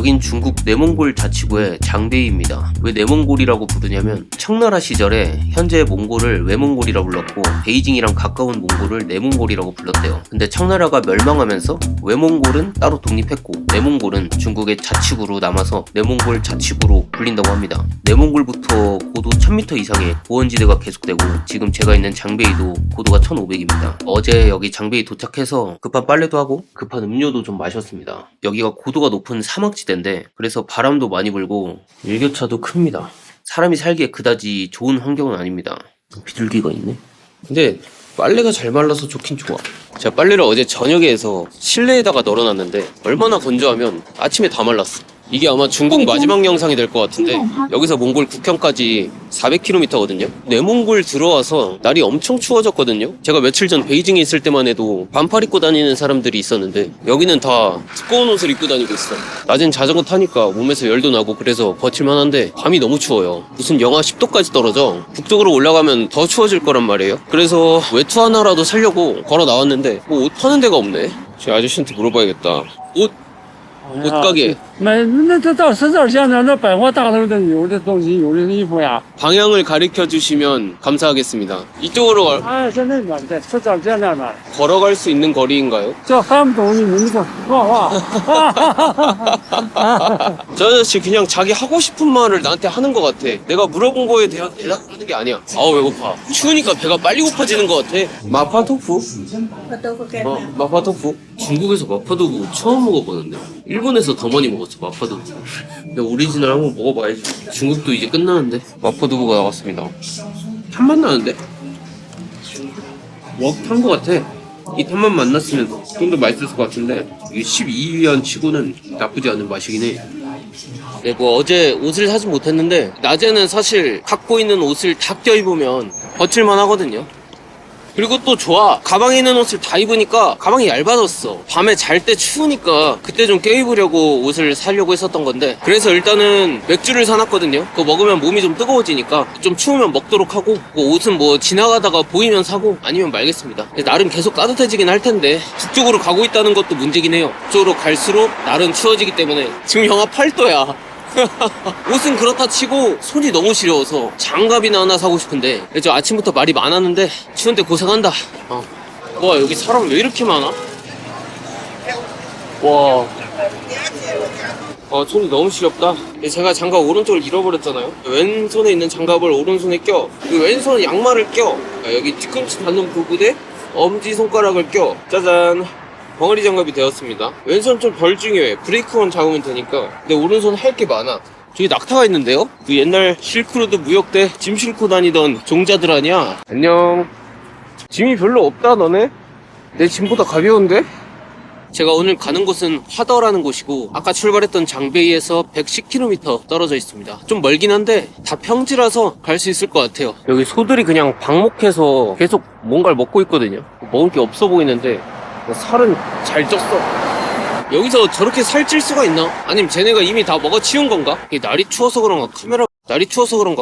여긴 중국 내몽골 자치구의 장베이입니다. 왜 내몽골이라고 부르냐면 청나라 시절에 현재 몽골을 외몽골이라고 불렀고 베이징이랑 가까운 몽골을 내몽골이라고 불렀대요. 근데 청나라가 멸망하면서 외몽골은 따로 독립했고 내몽골은 중국의 자치구로 남아서 내몽골 자치구로 불린다고 합니다. 내몽골부터 고도 1000m 이상의 고원지대가 계속되고 지금 제가 있는 장베이도 고도가 1500입니다. 어제 여기 장베이 도착해서 급한 빨래도 하고 급한 음료도 좀 마셨습니다. 여기가 고도가 높은 사막지대인데 그래서 바람도 많이 불고 일교차도 큽니다. 사람이 살기에 그다지 좋은 환경은 아닙니다. 비둘기가 있네. 근데 빨래가 잘 말라서 좋긴 좋아. 제가 빨래를 어제 저녁에 해서 실내에다가 널어놨는데 얼마나 건조하면 아침에 다 말랐어. 이게 아마 중국 마지막 영상이 될 것 같은데 여기서 몽골 국경까지 400km거든요. 내몽골 들어와서 날이 엄청 추워졌거든요. 제가 며칠 전 베이징에 있을 때만 해도 반팔 입고 다니는 사람들이 있었는데 여기는 다 두꺼운 옷을 입고 다니고 있어. 낮엔 자전거 타니까 몸에서 열도 나고 그래서 버틸만한데 밤이 너무 추워요. 무슨 영하 10도까지 떨어져. 북쪽으로 올라가면 더 추워질 거란 말이에요. 그래서 외투 하나라도 사려고 걸어 나왔는데 뭐 옷 파는 데가 없네. 제 아저씨한테 물어봐야겠다. 옷가게. 那这到十字线那百货大头的有的东西有的衣服呀。 방향을 가르쳐 주시면 감사하겠습니다. 이쪽으로 아, 在那边在十字线那边。 걸어갈 수 있는 거리인가요? 这看不懂你名字，哇！ 저 아저씨 그냥 자기 하고 싶은 말을 나한테 하는 것 같아. 내가 물어본 거에 대한 대답하는 게 아니야. 아우 배고파. 추우니까 배가 빨리 고파지는 것 같아. 마파토프? 마파토프? 중국에서 마파두부 처음 먹어보는데 일본에서 더 많이 먹었어 마파두부. 근데 오리지널 한번 먹어봐야지. 중국도 이제 끝나는데 마파두부가 나왔습니다. 탄맛 나는데? 탄 것 같아. 이 탄만 만났으면 좀 더 맛있을 것 같은데 이게 12위안 치고는 나쁘지 않은 맛이긴 해. 네, 뭐 어제 옷을 사진 못했는데 낮에는 사실 갖고 있는 옷을 다 껴입으면 버틸만 하거든요. 그리고 또 좋아. 가방에 있는 옷을 다 입으니까 가방이 얇아졌어. 밤에 잘 때 추우니까 그때 좀 껴입으려고 옷을 사려고 했었던 건데 그래서 일단은 맥주를 사놨거든요. 그거 먹으면 몸이 좀 뜨거워지니까 좀 추우면 먹도록 하고 옷은 뭐 지나가다가 보이면 사고 아니면 말겠습니다. 나름 계속 따뜻해지긴 할 텐데 북쪽으로 가고 있다는 것도 문제긴 해요. 북쪽으로 갈수록 날은 추워지기 때문에 지금 영하 8도야. 옷은 그렇다 치고 손이 너무 시려워서 장갑이나 하나 사고 싶은데 저 아침부터 말이 많았는데 추운데 고생한다. 와 여기 사람 왜 이렇게 많아? 와 손이 너무 시렵다. 제가 장갑 오른쪽을 잃어버렸잖아요. 왼손에 있는 장갑을 오른손에 껴. 왼손에 양말을 껴. 여기 뒤꿈치 닿는 부분에 엄지손가락을 껴. 짜잔. 벙어리 장갑이 되었습니다. 왼손 좀 벌중요해. 브레이크만 잡으면 되니까. 근데 오른손 할 게 많아. 저기 낙타가 있는데요? 그 옛날 실크로드 무역 때 짐 싣고 다니던 종자들 아니야? 안녕. 짐이 별로 없다 너네? 내 짐보다 가벼운데? 제가 오늘 가는 곳은 화더라는 곳이고 아까 출발했던 장베이에서 110km 떨어져 있습니다. 좀 멀긴 한데 다 평지라서 갈 수 있을 것 같아요. 여기 소들이 그냥 방목해서 계속 뭔가를 먹고 있거든요. 먹을 게 없어 보이는데 살은 잘 쪘어. 여기서 저렇게 살찔 수가 있나? 아니면 쟤네가 이미 다 먹어치운 건가? 이게 날이 추워서 그런가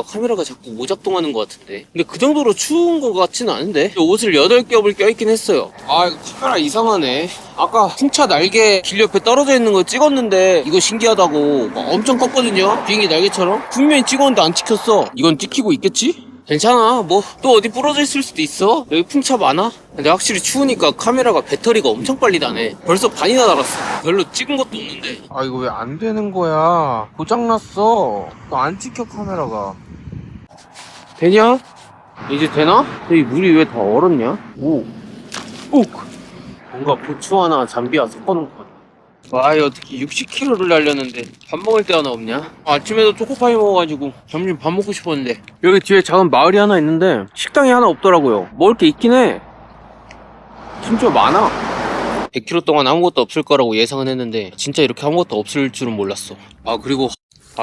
카메라가 자꾸 오작동하는 것 같은데. 근데 그 정도로 추운 것 같지는 않은데. 옷을 8겹을 껴있긴 했어요. 이거 카메라 이상하네. 아까 풍차 날개 길 옆에 떨어져 있는 거 찍었는데 이거 신기하다고 엄청 컸거든요. 비행기 날개처럼. 분명히 찍었는데 안 찍혔어. 이건 찍히고 있겠지? 괜찮아. 뭐 또 어디 부러져 있을 수도 있어. 여기 풍차 많아. 근데 확실히 추우니까 카메라가 배터리가 엄청 빨리 다네. 벌써 반이나 달았어. 별로 찍은 것도 없는데. 이거 왜 안 되는 거야? 고장났어. 또 안 찍혀 카메라가. 되냐? 이제 되나? 여기 물이 왜 다 얼었냐? 오. 뭔가 부추 하나 잠비와 섞어놓은 것 같아. 어떻게 60km를 날렸는데 밥 먹을 데 하나 없냐? 아침에도 초코파이 먹어가지고 점심 밥 먹고 싶었는데. 여기 뒤에 작은 마을이 하나 있는데 식당이 하나 없더라고요. 먹을 게 있긴 해. 심지어 많아. 100km 동안 아무것도 없을 거라고 예상은 했는데 진짜 이렇게 아무것도 없을 줄은 몰랐어. 그리고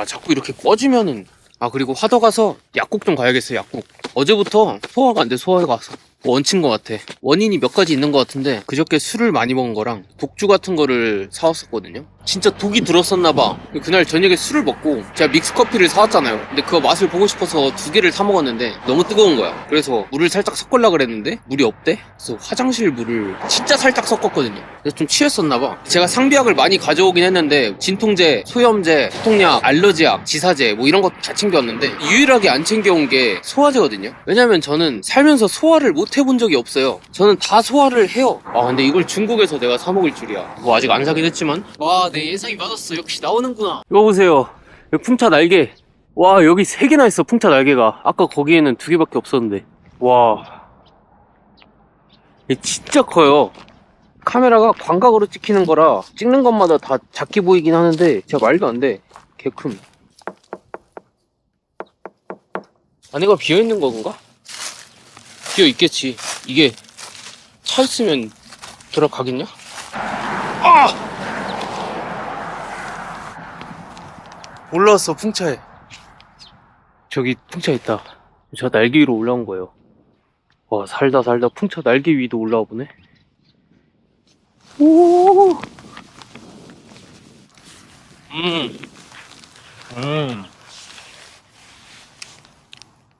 자꾸 이렇게 꺼지면은 그리고 화더 가서 약국 좀 가야겠어. 약국. 어제부터 소화가 안 돼. 소화가 가서 얹힌 것 같아. 원인이 몇 가지 있는 것 같은데 그저께 술을 많이 먹은 거랑 독주 같은 거를 사왔었거든요. 진짜 독이 들었었나봐. 그날 저녁에 술을 먹고 제가 믹스커피를 사왔잖아요. 근데 그거 맛을 보고 싶어서 2개를 사 먹었는데 너무 뜨거운 거야. 그래서 물을 살짝 섞으려고 그랬는데 물이 없대. 그래서 화장실 물을 진짜 살짝 섞었거든요. 그래서 좀 취했었나봐. 제가 상비약을 많이 가져오긴 했는데 진통제, 소염제, 소통약, 알러지약, 지사제 뭐 이런 거 다 챙겨왔는데 유일하게 안 챙겨온 게 소화제거든요. 왜냐면 저는 살면서 소화를 못 해본 적이 없어요. 저는 다 소화를 해요. 아 근데 이걸 중국에서 내가 사 먹을 줄이야. 뭐 아직 안 사긴 했지만 와 내 예상이 맞았어. 역시 나오는구나. 이거 보세요. 여기 풍차 날개. 와 여기 3개나 있어. 풍차 날개가. 아까 거기에는 2개밖에 없었는데. 와 이게 진짜 커요. 카메라가 광각으로 찍히는 거라 찍는 것마다 다 작게 보이긴 하는데 진짜 말도 안 돼. 개 큼. 안에가 비어있는 건가? 비어있겠지. 이게 차 있으면 들어가겠냐? 아! 올라왔어 풍차에. 저기 풍차 있다. 저 날개 위로 올라온 거예요. 와 살다 풍차 날개 위도 올라와 보네. 오.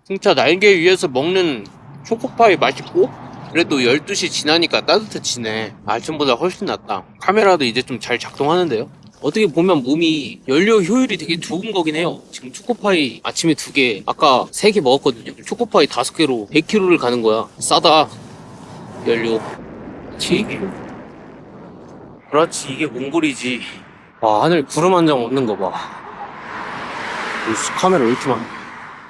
풍차 날개 위에서 먹는 초코파이 맛있고 그래도 12시 지나니까 따뜻해지네. 아침보다 훨씬 낫다. 카메라도 이제 좀 잘 작동하는데요. 어떻게 보면 몸이 연료 효율이 되게 좋은 거긴 해요. 지금 초코파이 아침에 2개, 아까 3개 먹었거든요. 초코파이 5개로 100km를 가는 거야. 싸다. 연료. 그렇지? 그렇지, 이게 몽골이지. 와, 하늘 구름 한 장 없는 거 봐. 카메라 왜 이렇게 많아?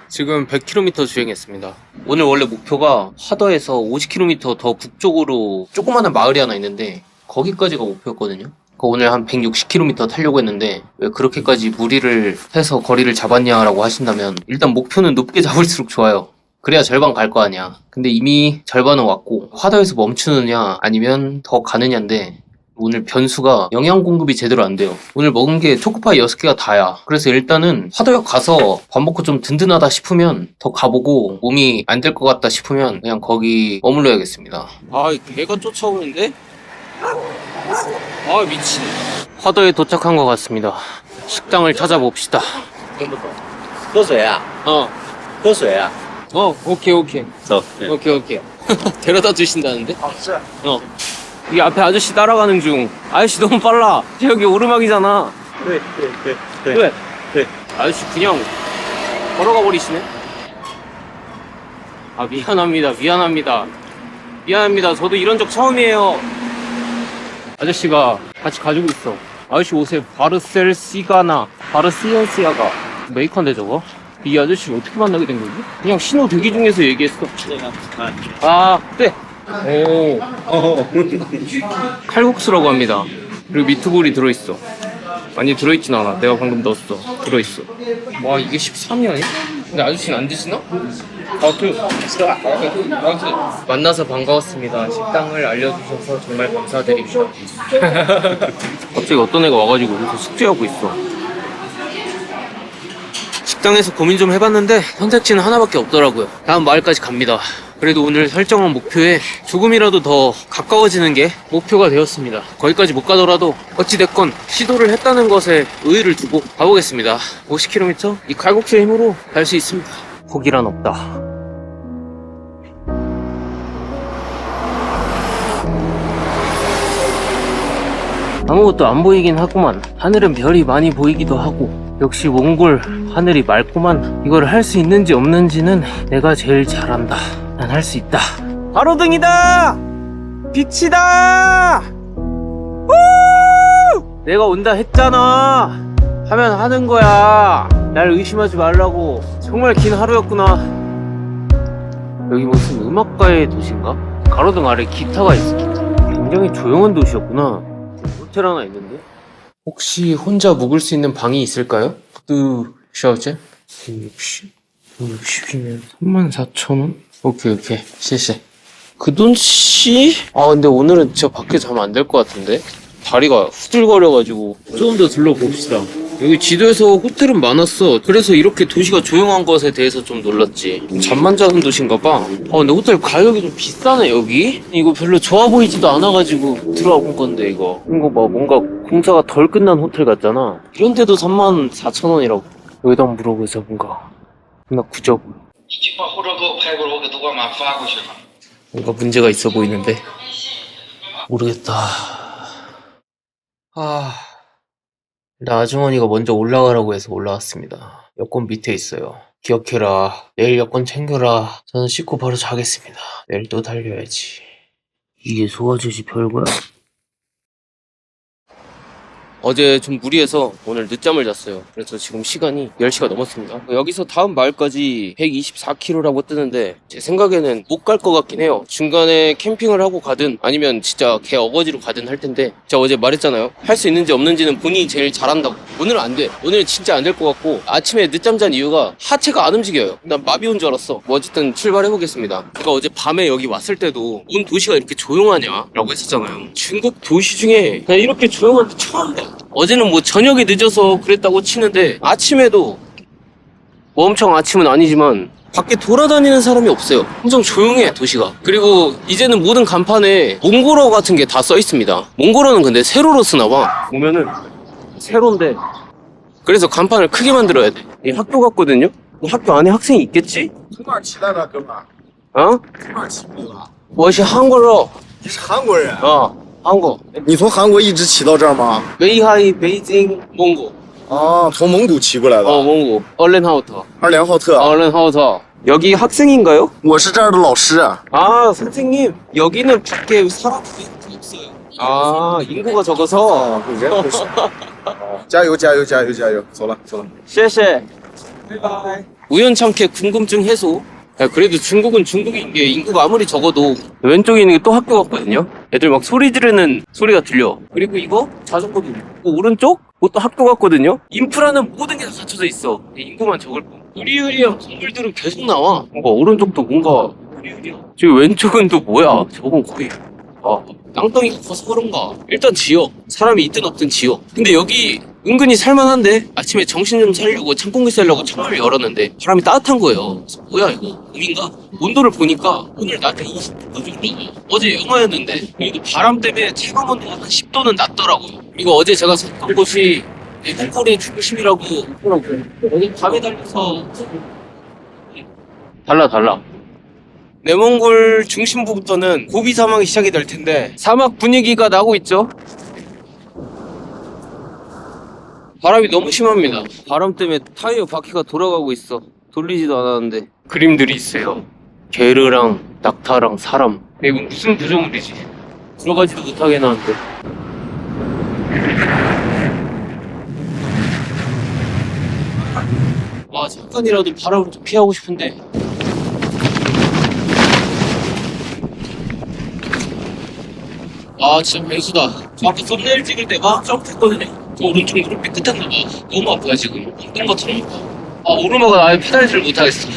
지금 100km 주행했습니다. 오늘 원래 목표가 하더에서 50km 더 북쪽으로 조그마한 마을이 하나 있는데 거기까지가 목표였거든요. 오늘 한 160km 타려고 했는데 왜 그렇게까지 무리를 해서 거리를 잡았냐라고 하신다면 일단 목표는 높게 잡을수록 좋아요. 그래야 절반 갈 거 아니야. 근데 이미 절반은 왔고 하더에서 멈추느냐 아니면 더 가느냐인데 오늘 변수가 영양 공급이 제대로 안 돼요. 오늘 먹은 게 초코파이 6개가 다야. 그래서 일단은 하더역 가서 밥 먹고 좀 든든하다 싶으면 더 가보고 몸이 안 될 것 같다 싶으면 그냥 거기 머물러야겠습니다. 아, 개가 쫓아오는데? 아, 미친. 하더에 도착한 것 같습니다. 식당을 찾아봅시다. 喝水啊？ 어, 喝水啊？ 오케이. 오케이. 데려다 주신다는데? 好吃。 어. 이 앞에 아저씨 따라가는 중. 아저씨 너무 빨라. 여기 오르막이잖아. 对对对对 왜? 对。 아저씨 그냥 걸어가 버리시네. 아 미안합니다. 저도 이런 적 처음이에요. 아저씨가 같이 가지고 있어. 아저씨 옷에 바르셀시아가 메이커인데 저거? 이 아저씨를 어떻게 만나게 된 거지? 그냥 신호 대기 중에서 얘기했어. 这个啊， 아, 네. 오, 칼국수라고 합니다. 그리고 미트볼이 들어있어. 많이 들어있진 않아. 내가 방금 넣었어. 들어있어. 와, 이게 13이 아니야? 근데 아저씨는 안 드시나? 만나서 반가웠습니다. 식당을 알려주셔서 정말 감사드립니다. 갑자기 어떤 애가 와가지고 여기서 숙제하고 있어. 식당에서 고민 좀 해봤는데 선택지는 하나밖에 없더라고요. 다음 마을까지 갑니다. 그래도 오늘 설정한 목표에 조금이라도 더 가까워지는 게 목표가 되었습니다. 거기까지 못 가더라도 어찌됐건 시도를 했다는 것에 의의를 두고 가보겠습니다. 50km? 이 칼국수의 힘으로 갈 수 있습니다. 포기란 없다. 아무것도 안 보이긴 하구만. 하늘은 별이 많이 보이기도 하고. 역시 몽골 하늘이 맑구만. 이걸 할 수 있는지 없는지는 내가 제일 잘한다. 난 할 수 있다. 가로등이다! 빛이다! 우! 내가 온다 했잖아. 하면 하는 거야. 날 의심하지 말라고. 정말 긴 하루였구나. 여기 무슨 음악가의 도시인가? 가로등 아래 기타가 있어. 굉장히 조용한 도시였구나. 호텔 하나 있는데? 혹시 혼자 묵을 수 있는 방이 있을까요? 그 샤오제? 160이면 34,000원? 오케이. 시시. 그 돈씨? 아, 근데 오늘은 진짜 밖에 자면 안 될 것 같은데? 다리가 후들거려가지고. 좀 더 둘러봅시다. 여기 지도에서 호텔은 많았어. 그래서 이렇게 도시가 조용한 것에 대해서 좀 놀랐지. 잠만 자는 도시인가 봐. 근데 호텔 가격이 좀 비싸네 여기. 이거 별로 좋아 보이지도 않아가지고 들어와 본 건데 이거 뭐 뭔가 공사가 덜 끝난 호텔 같잖아. 이런데도 34,000원이라고. 여기다 한번 물어보자. 뭔가 구적 你去把护照给我拍过来，我给督管妈发过去了。 뭔가 문제가 있어 보이는데 모르겠다. 일단 아주머니가 먼저 올라가라고 해서 올라왔습니다. 여권 밑에 있어요. 기억해라. 내일 여권 챙겨라. 저는 씻고 바로 자겠습니다. 내일 또 달려야지. 이게 소화제시 별거야? 어제 좀 무리해서 오늘 늦잠을 잤어요. 그래서 지금 시간이 10시가 넘었습니다. 여기서 다음 마을까지 124km라고 뜨는데 제 생각에는 못 갈 것 같긴 해요. 중간에 캠핑을 하고 가든 아니면 진짜 개 어거지로 가든 할 텐데 제가 어제 말했잖아요. 할 수 있는지 없는지는 본인이 제일 잘한다고. 오늘은 안 돼. 오늘은 진짜 안 될 것 같고 아침에 늦잠 잔 이유가 하체가 안 움직여요. 난 마비 온 줄 알았어. 뭐 어쨌든 출발해보겠습니다. 제가 어제 밤에 여기 왔을 때도 온 도시가 이렇게 조용하냐 라고 했었잖아요. 중국 도시 중에 그냥 이렇게 조용한 데 처음 봐. 어제는 뭐 저녁에 늦어서 그랬다고 치는데 아침에도 뭐 엄청 아침은 아니지만 밖에 돌아다니는 사람이 없어요. 엄청 조용해 도시가. 그리고 이제는 모든 간판에 몽골어 같은 게 다 써 있습니다. 몽골어는 근데 세로로 쓰나 봐. 보면은 세로인데 그래서 간판을 크게 만들어야 돼. 이 학교 같거든요. 학교 안에 학생이 있겠지? 从哪儿起来的，哥们儿？ 어? 从哪儿起步的？我是韩国人。你是韩国人？ 한국。 你从韩国一直骑到这儿吗？ 웨이하이 베이징 몽고. 啊，从蒙古骑过来的。 몽고. 얼렌하우터. 2连浩特。 얼렌하우터. 여기 학생인가요? 我是这儿的老师。 아, 선생님. 여기는 밖에 사람들이 없어요. 아, 인구가 적어서. 人不少。加油加油加油加油！走了走了。 쉐쉐. 우연찮게 궁금증 해소. 야, 그래도 중국은 중국인 게 인구가 아무리 적어도 왼쪽에 있는 게 또 학교 같거든요? 애들 막 소리 지르는 소리가 들려. 그리고 이거 자전거도 있고 오른쪽? 그것도 학교 같거든요? 인프라는 모든 게 다 갖춰져 있어. 인구만 적을 뿐. 으리으리한 건물들은 계속 나와. 뭔가 오른쪽도 뭔가 으리으리야. 지금 왼쪽은 또 뭐야? 저건 거의 땅덩이가 커서 그런가. 일단 지어. 사람이 있든 없든 지어. 근데 여기 은근히 살만한데 아침에 정신 좀 차리려고 창공기 쐬려고 창문을 열었는데 바람이 따뜻한 거예요. 그래서 뭐야 이거 봄인가? 온도를 보니까 오늘 낮에 20도 정도. 어제 영하였는데 그리고 바람 때문에 체감 온도가 한 10도는 낮더라고요. 그리고 어제 제가 샀던 곳이 내몽골의 중심이라고 하더라고요. 어제 밤에 달려서 달라. 내몽골 중심부부터는 고비 사막이 시작이 될 텐데 사막 분위기가 나고 있죠. 바람이 너무 심합니다. 바람 때문에 타이어 바퀴가 돌아가고 있어. 돌리지도 않았는데 그림들이 있어요. 게르랑 낙타랑 사람. 이건 무슨 구조물이지? 들어가지도 못하게 해놨는데. 와, 잠깐이라도 바람을 좀 피하고 싶은데. 아, 진짜 배수다. 저 아까 썸네일 찍을 때 막 점프했거든요. 저 오른쪽 무릎이 삐끗했나봐. 너무 아파요 지금. 힘든 것처럼. 오르막은 아예 페달질 못하겠어.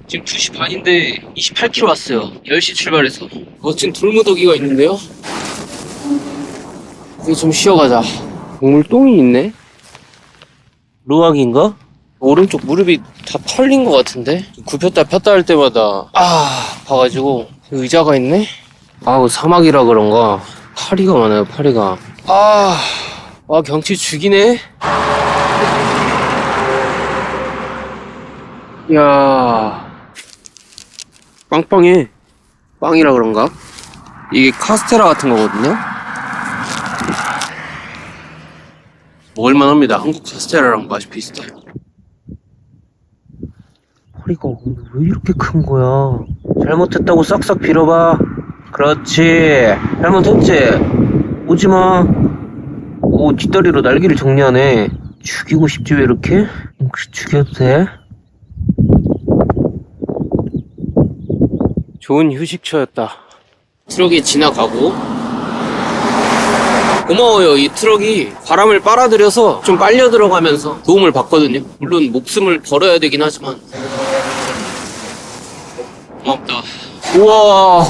지금 2시 반인데 28km 왔어요. 10시 출발해서. 멋진 돌무더기가 있는데요. 여기 좀 쉬어가자. 동물똥이 있네? 루악인가? 오른쪽 무릎이 다 털린 것 같은데? 굽혔다 폈다 할 때마다 아파가지고 의자가 있네? 사막이라 그런가 파리가 많아요. 파리가. 와 경치 죽이네. 이야 빵빵해. 빵이라 그런가? 이게 카스테라 같은 거거든요. 먹을만합니다. 한국 카스테라랑 맛이 비슷해요. 허리가 오늘 왜 이렇게 큰 거야? 잘못했다고 싹싹 빌어봐. 그렇지. 잘못했지? 오지마. 오, 뒷다리로 날개를 정리하네. 죽이고 싶지 왜 이렇게? 혹시 죽여도 돼? 좋은 휴식처였다. 트럭이 지나가고 고마워요. 이 트럭이 바람을 빨아들여서 좀 빨려 들어가면서 도움을 받거든요. 물론 목숨을 걸어야 되긴 하지만 고맙다. 우와,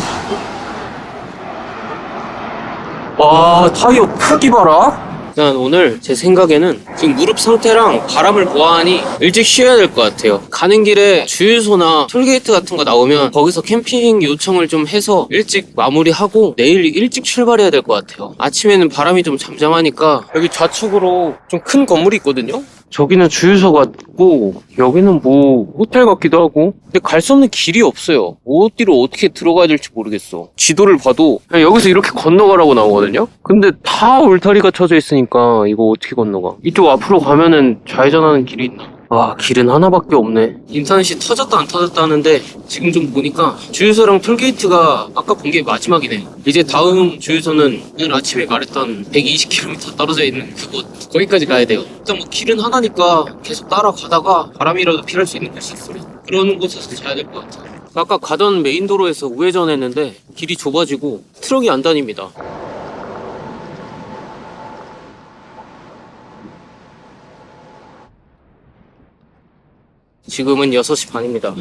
와, 타이어 크기 봐라. 일단 오늘 제 생각에는 지금 무릎 상태랑 바람을 보아하니 일찍 쉬어야 될 것 같아요. 가는 길에 주유소나 톨게이트 같은 거 나오면 거기서 캠핑 요청을 좀 해서 일찍 마무리하고 내일 일찍 출발해야 될 것 같아요. 아침에는 바람이 좀 잠잠하니까 여기 좌측으로 좀 큰 건물이 있거든요. 저기는 주유소 같고 여기는 뭐 호텔 같기도 하고, 근데 갈 수 없는 길이 없어요. 어디로 어떻게 들어가야 될지 모르겠어. 지도를 봐도 그냥 여기서 이렇게 건너가라고 나오거든요. 근데 다 울타리가 쳐져 있으니까 이거 어떻게 건너가. 이쪽 앞으로 가면은 좌회전하는 길이 있나? 아, 길은 하나밖에 없네. 인터넷이 터졌다 안 터졌다 하는데 지금 좀 보니까 주유소랑 톨게이트가 아까 본 게 마지막이네. 이제 다음 주유소는 오늘 아침에 말했던 120km 떨어져 있는 그곳, 거기까지 가야 돼요. 일단 뭐 길은 하나니까 계속 따라가다가 바람이라도 필할 수 있는 곳이 있으면 그런 곳에서 자야 될 것 같아요. 아까 가던 메인 도로에서 우회전했는데 길이 좁아지고 트럭이 안 다닙니다. 지금은 6시 반입니다.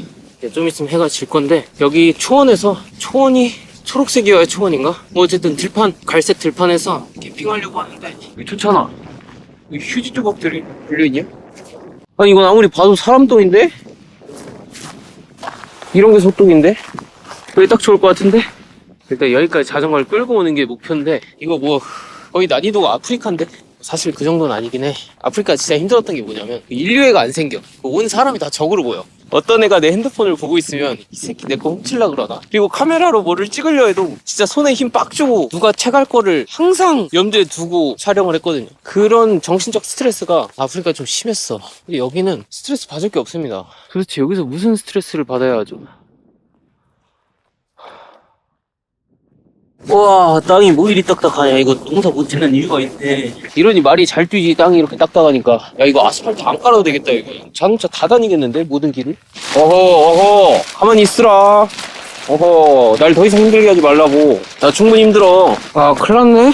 좀 있으면 해가 질 건데, 여기 초원에서, 초원이 초록색이어야 초원인가? 뭐 어쨌든 들판, 갈색 들판에서 캠핑하려고 하는데 여기 좋잖아. 여기 휴지 조각들이 걸려있냐? 아니 이건 아무리 봐도 사람똥인데? 이런 게 소똥인데? 여기 딱 좋을 것 같은데? 일단 여기까지 자전거를 끌고 오는 게 목표인데, 이거 뭐 거의 난이도가 아프리카인데? 사실 그 정도는 아니긴 해. 아프리카 진짜 힘들었던 게 뭐냐면 인류애가 안 생겨. 온 사람이 다 적으로 보여. 어떤 애가 내 핸드폰을 보고 있으면 이 새끼 내 거 훔칠라 그러나, 그리고 카메라로 뭐를 찍으려 해도 진짜 손에 힘 빡 주고 누가 채갈 거를 항상 염두에 두고 촬영을 했거든요. 그런 정신적 스트레스가 아프리카 좀 심했어. 근데 여기는 스트레스 받을 게 없습니다. 도대체 여기서 무슨 스트레스를 받아야 하죠? 와, 땅이 뭐 이리 딱딱하냐. 이거 농사 못 짓는 이유가 있네. 이러니 말이 잘 뛰지. 땅이 이렇게 딱딱하니까. 야, 이거 아스팔트 안 깔아도 되겠다. 이거 자동차 다 다니겠는데, 모든 길을? 어허, 가만히 있으라. 어허, 날 더 이상 힘들게 하지 말라고. 나 충분히 힘들어. 아, 큰일 났네.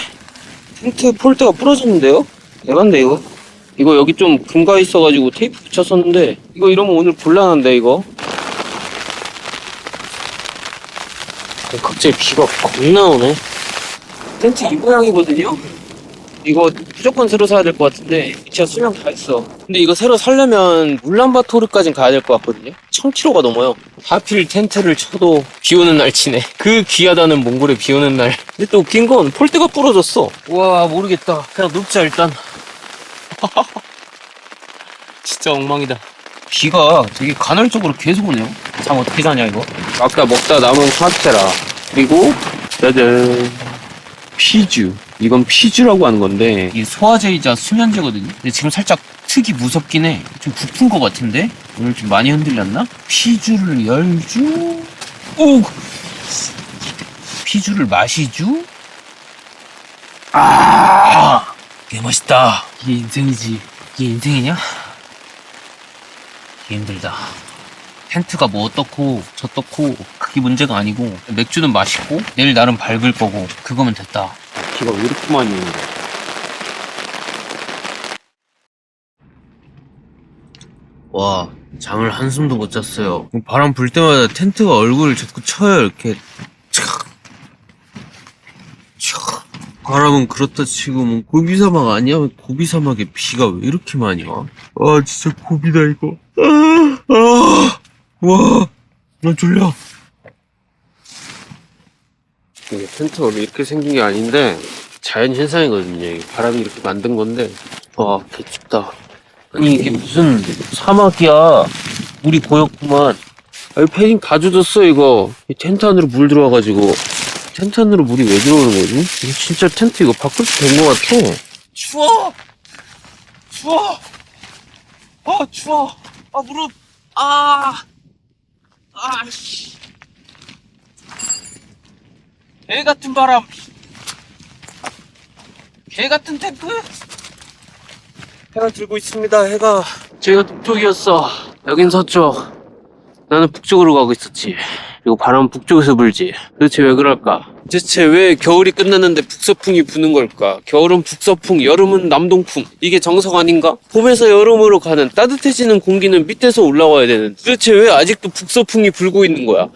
텐트 폴대가 부러졌는데요? 대박인데 이거? 이거 여기 좀 금가 있어가지고 테이프 붙였었는데, 이거 이러면 오늘 곤란한데 이거? 갑자기 비가 겁나 오네. 텐트 이 모양이거든요? 이거 무조건 새로 사야 될 것 같은데 진짜 수명 다 있어. 근데 이거 새로 사려면 울란바토르까진 가야 될 것 같거든요? 1000km가 넘어요. 하필 텐트를 쳐도 비 오는 날 치네. 그 귀하다는 몽골에 비 오는 날. 근데 또 웃긴 건 폴대가 부러졌어. 와, 모르겠다. 그냥 눕자 일단. 진짜 엉망이다. 비가 되게 간헐적으로 계속 오네요. 참 어떻게 사냐 이거. 아까 먹다 남은 카스테라, 그리고 짜잔, 피주. 이건 피주라고 하는 건데 이게 소화제이자 수면제거든요. 근데 지금 살짝 특이 무섭긴 해. 좀 부푼 것 같은데? 오늘 좀 많이 흔들렸나? 피주를 열주? 오! 피주를 마시주? 아! 개 멋있다. 이게 인생이지. 이게 인생이냐? 힘들다. 텐트가 뭐 어떻고 저떻고 그게 문제가 아니고 맥주는 맛있고 내일 나름 밝을 거고 그거면 됐다. 비가 왜 이렇게 많이 오는 거야? 와, 잠을 한숨도 못 잤어요. 바람 불 때마다 텐트가 얼굴을 자꾸 쳐요. 이렇게 촥 촥. 바람은 그렇다 치고 뭐 고비사막 아니야? 고비사막에 비가 왜 이렇게 많이 와? 아, 진짜 고비다 이거. 와, 나 졸려. 이게 텐트가 원래 이렇게 생긴 게 아닌데 자연 현상이거든요. 이게 바람이 이렇게 만든 건데. 와, 개춥다. 아니 이게 무슨 사막이야. 물이 고였구만. 아, 패딩 다 젖었어, 이거. 이 텐트 안으로 물 들어와가지고. 텐트 안으로 물이 왜 들어오는 거지? 이거 진짜 텐트 이거 바꿀 때 된 거 같아. 추워! 추워! 아, 추워! 아, 무릎! 씨. 개 같은 바람. 개 같은 텐트. 해가 들고 있습니다. 해가. 저희가 동쪽이었어. 여긴 서쪽. 나는 북쪽으로 가고 있었지. 그리고 바람은 북쪽에서 불지. 도대체 왜 그럴까? 대체 왜 겨울이 끝났는데 북서풍이 부는 걸까? 겨울은 북서풍, 여름은 남동풍. 이게 정석 아닌가? 봄에서 여름으로 가는 따뜻해지는 공기는 밑에서 올라와야 되는. 도대체 왜 아직도 북서풍이 불고 있는 거야?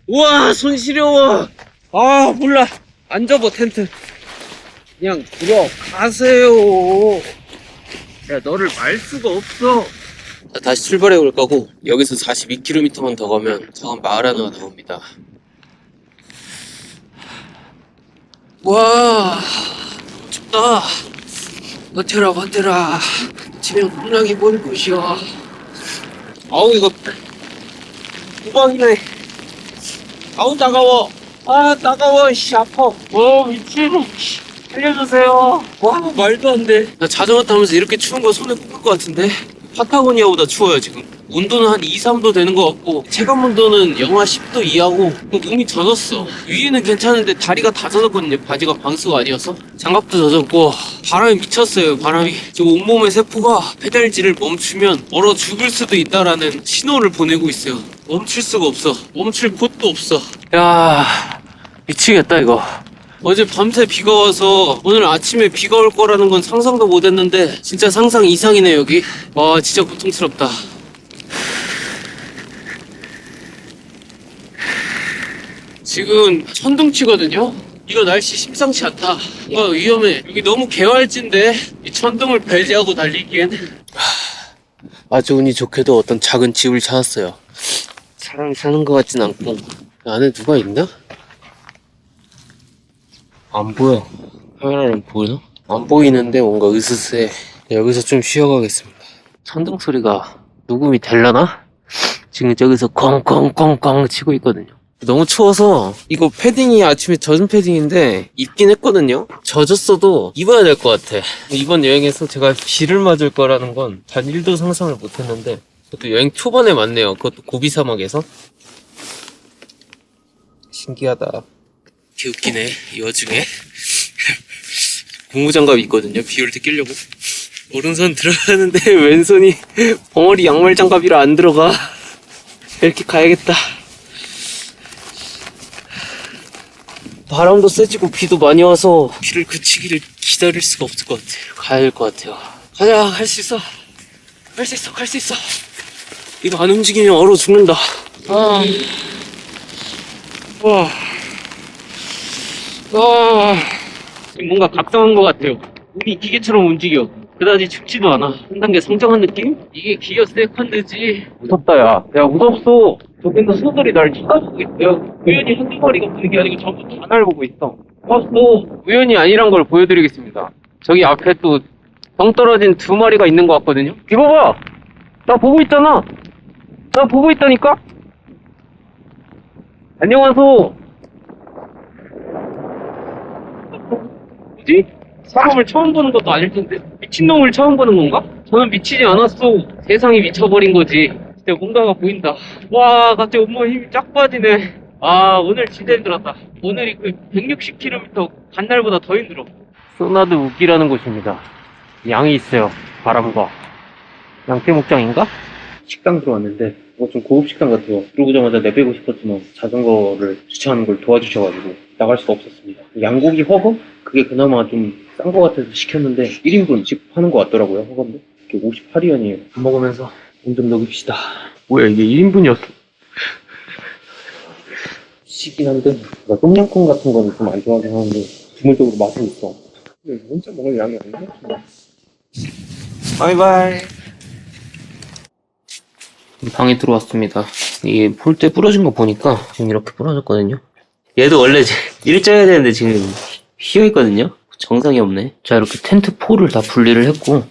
우와, 손 시려워. 아, 몰라. 안 접어, 텐트. 그냥 들어가세요. 야, 너를 말 수가 없어. 자, 다시 출발해 볼 거고, 여기서 42km만 더 가면 작은 마을 하나가 나옵니다. 와, 춥다. 버텨라. 집에 홈랑이 보일 곳이야. 아우, 이거 구멍이네. 아우, 따가워. 아, 따가워. 씨, 아파. 미친. 살려주세요. 와, 말도 안 돼. 나 자전거 타면서 이렇게 추운 거 손에 꼽을 것 같은데? 파타고니아보다 추워요, 지금. 온도는 한 2, 3도 되는 것 같고, 체감 온도는 영하 10도 이하고, 몸이 젖었어. 위에는 괜찮은데 다리가 다 젖었거든요. 바지가 방수가 아니어서. 장갑도 젖었고, 바람이 미쳤어요, 바람이. 지금 온몸의 세포가 페달질을 멈추면 얼어 죽을 수도 있다라는 신호를 보내고 있어요. 멈출 수가 없어. 멈출 곳도 없어. 야, 미치겠다, 이거. 어제 밤새 비가 와서 오늘 아침에 비가 올 거라는 건 상상도 못 했는데 진짜 상상 이상이네, 여기. 와, 진짜 고통스럽다. 지금 천둥치거든요? 이거 날씨 심상치 않다. 뭔가 위험해. 여기 너무 개활지인데 이 천둥을 배제하고 달리기엔. 아주 운이 좋게도 어떤 작은 집을 찾았어요. 사람이 사는 것 같진 않고. 안에 누가 있나? 안 보여. 카메라는 보이나? 안 보이는데 뭔가 으스스해. 여기서 좀 쉬어가겠습니다. 천둥 소리가 녹음이 되려나? 지금 저기서 꽝꽝꽝꽝 치고 있거든요. 너무 추워서 이거 패딩이 아침에 젖은 패딩인데 입긴 했거든요. 젖었어도 입어야 될 것 같아. 이번 여행에서 제가 비를 맞을 거라는 건 단 1도 상상을 못했는데 그것도 여행 초반에 맞네요. 그것도 고비 사막에서. 신기하다. 개 웃기네, 이 와중에. 고무장갑이 있거든요, 비 올 때 끼려고. 오른손 들어가는데 왼손이 벙어리 양말 장갑이라 안 들어가. 이렇게 가야겠다. 바람도 세지고 비도 많이 와서 비를 그치기를 기다릴 수가 없을 것 같아요. 가야 될 것 같아요. 가자, 갈 수 있어. 갈 수 있어. 이거 안 움직이면 얼어 죽는다. 뭔가 각성한 것 같아요. 우리 기계처럼 움직여. 그다지 춥지도 않아. 한 단계 성장한 느낌? 이게 기어 세컨드지. 무섭다, 야. 야, 무섭소. 저기서 소들이 날 쳐다보고 있어요. 우연히 한두 마리가 보는 게 아니고 전부 다 날 보고 있어. 또 우연이 아니란 걸 보여드리겠습니다. 저기 앞에 또 덩 떨어진 2마리가 있는 것 같거든요. 이거 봐! 나 보고 있잖아! 나 보고 있다니까? 안녕하소. 뭐지? 사람을 처음 보는 것도 아닐 텐데 미친놈을 처음 보는 건가? 저는 미치지 않았어. 세상이 미쳐버린 거지. 진짜 뭔가가 보인다. 와, 갑자기 온몸에 힘이 쫙 빠지네. 아, 오늘 진짜 힘들었다. 오늘이 그 160km 간 날보다 더 힘들어. 소나드 우기라는 곳입니다. 양이 있어요. 바람과 양떼 목장인가? 식당 들어왔는데 좀 고급 식당 같아요. 들어오자마자 내빼고 싶었지만 자전거를 주차하는 걸 도와주셔가지고 나갈 수가 없었습니다. 양고기 허거? 그게 그나마 좀 싼 거 같아서 시켰는데 1인분 지급하는 거 같더라고요. 허거인데 이게 58위안이에요. 밥 먹으면서 몸 좀 녹입시다. 뭐야, 이게 1인분이었어? 시긴 한데 나 똠양꿍 같은 거는 좀 안 좋아하긴 하는데 기본적으로 맛은 있어. 근데 혼자 먹을 양이 아닌데? 바이바이. 방에 들어왔습니다. 이게 폴대 부러진 거 보니까 지금 이렇게 부러졌거든요. 얘도 원래 일자해야 되는데 지금 휘어있거든요? 정상이 없네. 자, 이렇게 텐트 포를 다 분리를 했고,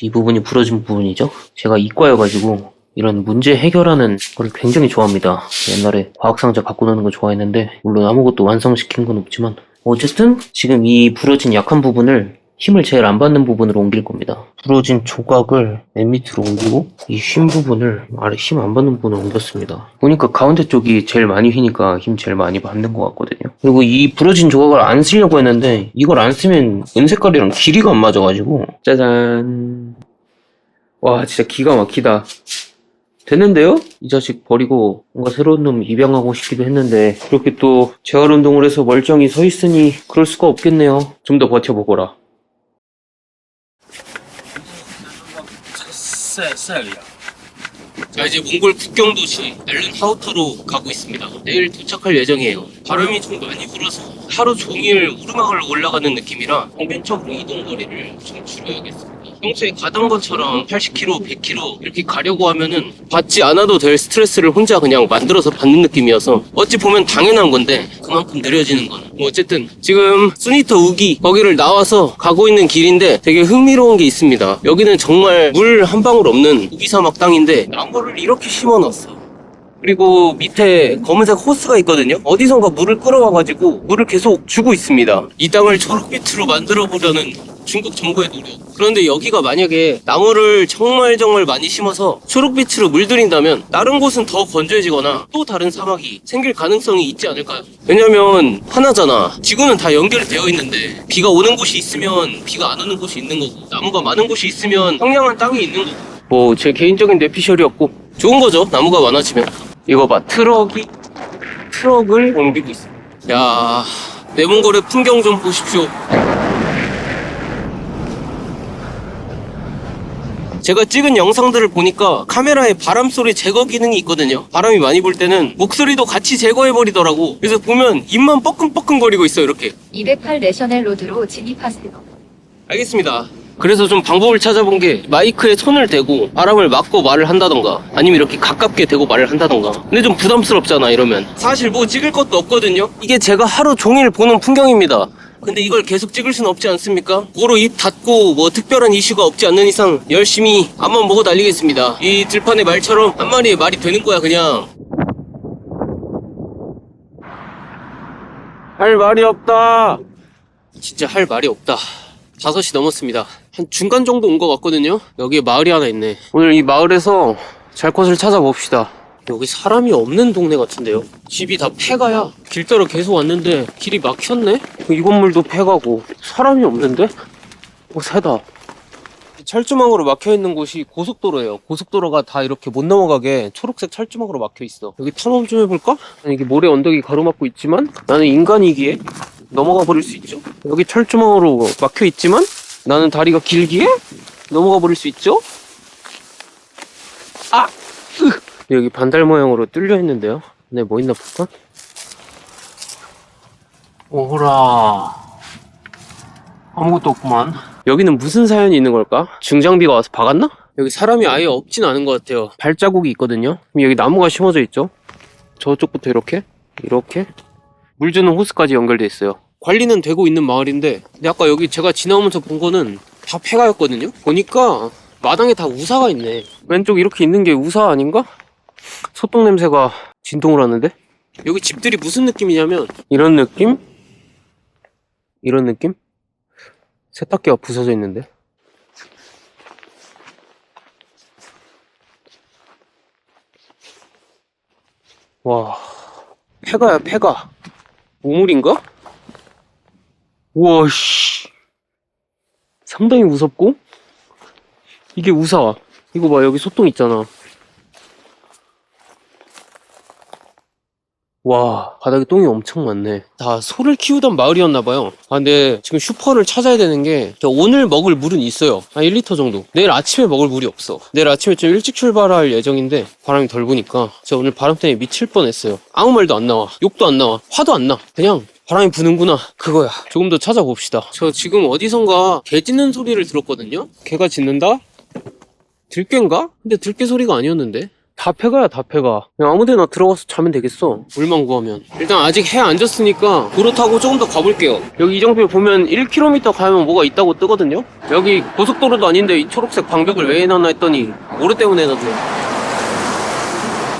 이 부분이 부러진 부분이죠. 제가 이과여가지고 이런 문제 해결하는 걸 굉장히 좋아합니다. 옛날에 과학상자 갖고 노는 거 좋아했는데, 물론 아무것도 완성시킨 건 없지만, 어쨌든 지금 이 부러진 약한 부분을 힘을 제일 안 받는 부분으로 옮길 겁니다. 부러진 조각을 맨 밑으로 옮기고 이 휜 부분을 아래 힘 안 받는 부분으로 옮겼습니다. 보니까 가운데 쪽이 제일 많이 휘니까 힘 제일 많이 받는 것 같거든요. 그리고 이 부러진 조각을 안 쓰려고 했는데 이걸 안 쓰면 은색깔이랑 길이가 안 맞아가지고 짜잔. 와, 진짜 기가 막히다. 됐는데요? 이 자식 버리고 뭔가 새로운 놈 입양하고 싶기도 했는데 그렇게 또 재활운동을 해서 멀쩡히 서 있으니 그럴 수가 없겠네요. 좀 더 버텨보거라. 자, 이제 몽골 국경도시 엘른하우터로 가고 있습니다. 내일 도착할 예정이에요. 바람이 좀 많이 불어서 하루 종일 오르막을 올라가는 느낌이라 평균적으로 이동거리를 좀 줄여야겠습니다. 평소에 가던 것처럼 80km, 100km 이렇게 가려고 하면은 받지 않아도 될 스트레스를 혼자 그냥 만들어서 받는 느낌이어서 어찌 보면 당연한 건데 그만큼 느려지는 거는 뭐 어쨌든 지금 수니터 우기 거기를 나와서 가고 있는 길인데 되게 흥미로운 게 있습니다. 여기는 정말 물 한 방울 없는 우기 사막 땅인데 나무를 이렇게 심어놨어. 그리고 밑에 검은색 호스가 있거든요. 어디선가 물을 끌어와가지고 물을 계속 주고 있습니다. 이 땅을 초록빛으로 만들어보려는 중국 정부의 노력. 그런데 여기가 만약에 나무를 정말 많이 심어서 초록빛으로 물들인다면 다른 곳은 더 건조해지거나 또 다른 사막이 생길 가능성이 있지 않을까요? 왜냐면 하나잖아. 지구는 다 연결되어 있는데 비가 오는 곳이 있으면 비가 안 오는 곳이 있는 거고 나무가 많은 곳이 있으면 청량한 땅이 있는 거고 뭐 제 개인적인 뇌피셜이었고 좋은 거죠. 나무가 많아지면. 이거 봐. 트럭을 옮기고 있어. 야, 내몽골의 풍경 좀 보십시오. 제가 찍은 영상들을 보니까 카메라에 바람 소리 제거 기능이 있거든요. 바람이 많이 불 때는 목소리도 같이 제거해버리더라고. 그래서 보면 입만 뻐끔뻐끔거리고 있어요. 이렇게. 208 내셔널 로드로 진입하세요. 알겠습니다. 그래서 좀 방법을 찾아본 게 마이크에 손을 대고 바람을 막고 말을 한다던가 아니면 이렇게 가깝게 대고 말을 한다던가. 근데 좀 부담스럽잖아 이러면. 사실 뭐 찍을 것도 없거든요. 이게 제가 하루 종일 보는 풍경입니다. 근데 이걸 계속 찍을 수는 없지 않습니까? 고로 입 닫고 뭐 특별한 이슈가 없지 않는 이상 열심히 앞만 보고 달리겠습니다. 이 들판의 말처럼 한 마리의 말이 되는 거야 그냥. 할 말이 없다. 진짜 할 말이 없다. 5시 넘었습니다. 한 중간 정도 온 것 같거든요. 여기에 마을이 하나 있네. 오늘 이 마을에서 잘 곳을 찾아봅시다. 여기 사람이 없는 동네 같은데요. 집이 다 폐가야. 길 따라 계속 왔는데 길이 막혔네. 이 건물도 폐가고 사람이 없는데? 새다. 철조망으로 막혀있는 곳이 고속도로예요. 고속도로가 다 이렇게 못 넘어가게 초록색 철조망으로 막혀있어. 여기 탐험 좀 해볼까? 이게 모래 언덕이 가로막고 있지만 나는 인간이기에 넘어가 버릴 수 있죠. 여기 철조망으로 막혀있지만 나는 다리가 길기에 넘어가 버릴 수 있죠. 아! 여기 반달 모양으로 뚫려 있는데요. 네, 뭐 있나 볼까? 오호라. 아무것도 없구만. 여기는 무슨 사연이 있는 걸까? 중장비가 와서 박았나? 여기 사람이 아예 없진 않은 것 같아요. 발자국이 있거든요. 그럼 여기 나무가 심어져 있죠. 저쪽부터 이렇게 물 주는 호스까지 연결돼 있어요. 관리는 되고 있는 마을인데 근데 아까 여기 제가 지나오면서 본 거는 다 폐가였거든요. 보니까 마당에 다 우사가 있네. 왼쪽 이렇게 있는 게 우사 아닌가? 소똥 냄새가 진동을 하는데? 여기 집들이 무슨 느낌이냐면 이런 느낌? 이런 느낌? 세탁기가 부서져 있는데? 와, 폐가야 폐가. 우물인가? 우와 씨, 상당히 무섭고 이게 우사. 이거 봐, 여기 소똥 있잖아. 와, 바닥에 똥이 엄청 많네. 다 소를 키우던 마을이었나봐요. 아, 근데 지금 슈퍼를 찾아야 되는 게 오늘 먹을 물은 있어요. 한 1리터 정도. 내일 아침에 먹을 물이 없어. 내일 아침에 좀 일찍 출발할 예정인데 바람이 덜 부니까 제가 오늘 바람 때문에 미칠 뻔했어요. 아무 말도 안 나와. 욕도 안 나와. 화도 안 나. 그냥 바람이 부는구나, 그거야. 조금 더 찾아봅시다. 저 지금 어디선가 개 짖는 소리를 들었거든요. 개가 짖는다? 들개인가? 근데 들개 소리가 아니었는데. 다 폐가야, 다 폐가. 그냥 아무 데나 들어가서 자면 되겠어. 물만 구하면. 일단 아직 해 안 졌으니까 도로 타고 조금 더 가볼게요. 여기 이정표에 보면 1km 가면 뭐가 있다고 뜨거든요? 여기 고속도로도 아닌데 이 초록색 방벽을 왜 해놨나 했더니 모래 때문에 해놨어요.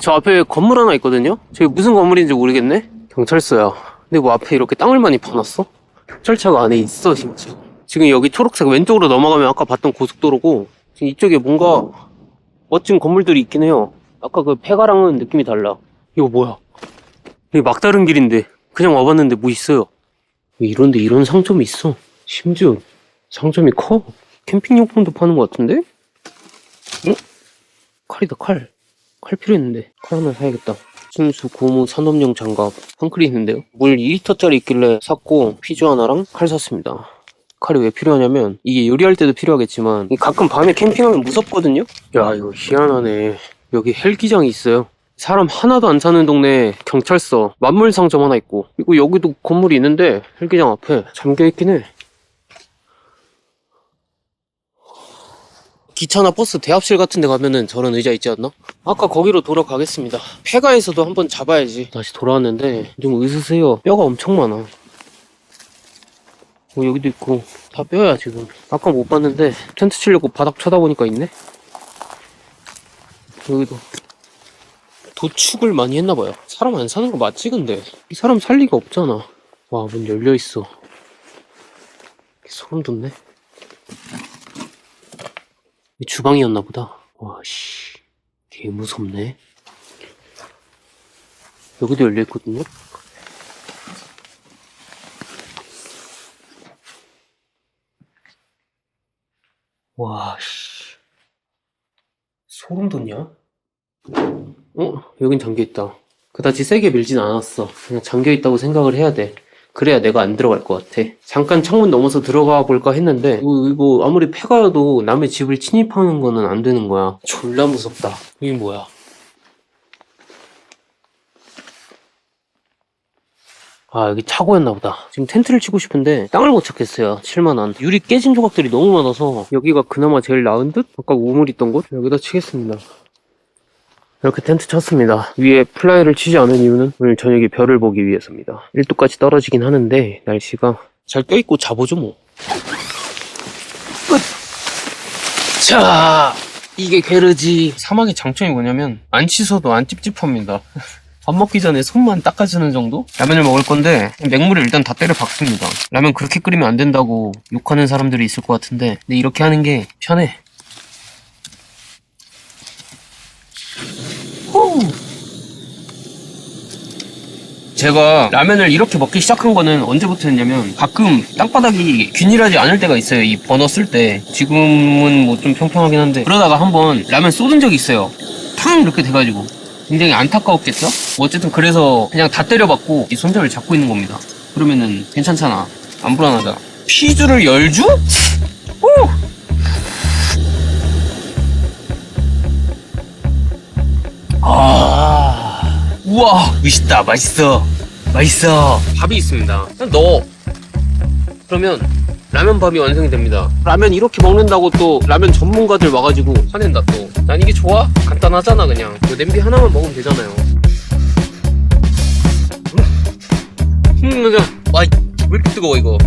저 앞에 건물 하나 있거든요? 저기 무슨 건물인지 모르겠네? 경찰서야. 근데 뭐 앞에 이렇게 땅을 많이 파놨어? 경찰차가 안에 있어, 진짜. 지금 여기 초록색 왼쪽으로 넘어가면 아까 봤던 고속도로고, 지금 이쪽에 뭔가 멋진 건물들이 있긴 해요. 아까 그 폐가랑은 느낌이 달라. 이거 뭐야? 여기 막다른 길인데 그냥 와봤는데 뭐 있어요? 이런데 이런 상점이 있어. 심지어 상점이 커. 캠핑용품도 파는 것 같은데? 어? 칼이다, 칼. 칼 필요했는데 칼 하나 사야겠다. 순수 고무 산업용 장갑 한 클이 있는데요. 물 2리터짜리 있길래 샀고 피주 하나랑 칼 샀습니다. 칼이 왜 필요하냐면 이게 요리할 때도 필요하겠지만 가끔 밤에 캠핑하면 무섭거든요. 야, 이거 희한하네. 여기 헬기장이 있어요. 사람 하나도 안 사는 동네에 경찰서, 만물 상점 하나 있고, 그리고 여기도 건물이 있는데 헬기장 앞에 잠겨있긴 해. 기차나 버스 대합실 같은 데 가면은 저런 의자 있지 않나? 아까 거기로 돌아가겠습니다. 폐가에서도 한번 잡아야지. 다시 돌아왔는데 좀 으스세요. 뼈가 엄청 많아. 여기도 있고 다 뼈야 지금. 아까 못 봤는데 텐트 치려고 바닥 쳐다보니까 있네. 여기도 도축을 많이 했나봐요. 사람 안 사는 거 맞지 근데? 이 사람 살 리가 없잖아. 와, 문 열려있어. 소름 돋네. 이 주방이었나 보다. 와씨, 개 무섭네. 여기도 열려있거든요. 와씨, 소름 돋냐? 여긴 잠겨있다. 그다지 세게 밀진 않았어. 그냥 잠겨있다고 생각을 해야 돼. 그래야 내가 안 들어갈 것 같아. 잠깐 창문 넘어서 들어가 볼까 했는데 이거 아무리 폐가여도 남의 집을 침입하는 거는 안 되는 거야. 졸라 무섭다. 이게 뭐야? 아, 여기 차고였나 보다. 지금 텐트를 치고 싶은데 땅을 못 찾겠어요. 7만원. 유리 깨진 조각들이 너무 많아서 여기가 그나마 제일 나은 듯? 아까 우물 있던 곳? 여기다 치겠습니다. 이렇게 텐트 쳤습니다. 위에 플라이를 치지 않은 이유는 오늘 저녁에 별을 보기 위해서입니다. 1도까지 떨어지긴 하는데 날씨가 잘 껴있고 자보죠 뭐. 끝! 자, 이게 게르지. 사막의 장점이 뭐냐면 안 씻어도 안 찝찝합니다. 밥 먹기 전에 손만 닦아주는 정도? 라면을 먹을 건데 맹물을 일단 다 때려 박습니다. 라면 그렇게 끓이면 안 된다고 욕하는 사람들이 있을 것 같은데 근데 이렇게 하는 게 편해. 제가 라면을 이렇게 먹기 시작한 거는 언제부터였냐면 가끔 땅바닥이 균일하지 않을 때가 있어요. 이 버너 쓸 때. 지금은 뭐 좀 평평하긴 한데 그러다가 한번 라면 쏟은 적이 있어요. 탕 이렇게 돼가지고 굉장히 안타까웠겠죠? 어쨌든 그래서 그냥 다 때려박고 이 손잡이를 잡고 있는 겁니다. 그러면은 괜찮잖아. 안 불안하잖아. 피주를 열주? 오! 우와, 맛있다. 맛있어. 맛있어. 밥이 있습니다. 그냥 넣어. 그러면 라면밥이 완성이 됩니다. 라면 이렇게 먹는다고 또 라면 전문가들 와가지고 화낸다 또. 난 이게 좋아? 간단하잖아 그냥. 냄비 하나만 먹으면 되잖아요. 그냥 와, 왜 이렇게 뜨거워 이거.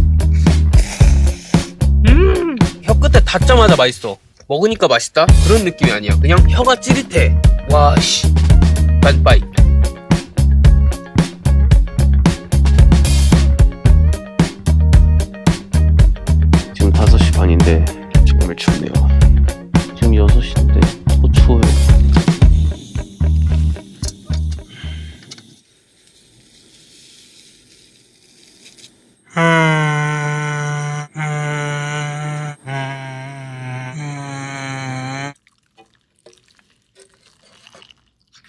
혀 끝에 닿자마자 맛있어. 먹으니까 맛있다? 그런 느낌이 아니야. 그냥 혀가 찌릿해. 와, 씨. 빠이. 지금 5시 반인데 정말 춥네요. 지금 6시인데 더 추워요.